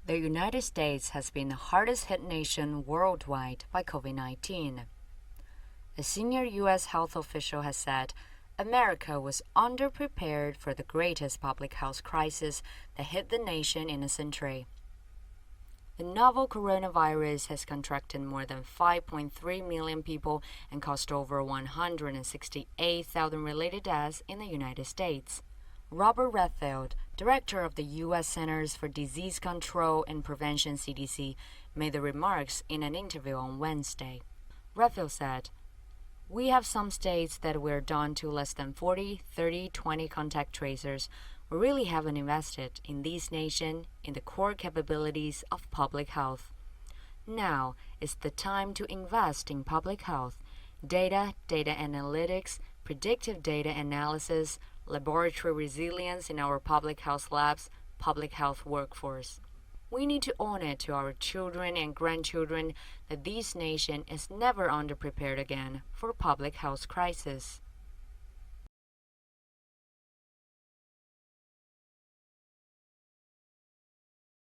The United States has been the hardest hit nation worldwide by COVID-19. A senior U.S. health official has said America was underprepared for the greatest public health crisis that hit the nation in a century. The novel coronavirus has contracted more than 5.3 million people and caused over 168,000 related deaths in the United States. Robert Redfield, director of the U.S. Centers for Disease Control and Prevention (CDC), made the remarks in an interview on Wednesday. Redfield said, "We have some states that we're down to less than 40, 30, 20 contact tracers. We really haven't invested in these nations in the core capabilities of public health. Now is the time to invest in public health, data analytics, predictive data analysis, laboratory resilience in our public health labs, public health workforce. We need to own it to our children and grandchildren that this nation is never underprepared again for public health crisis."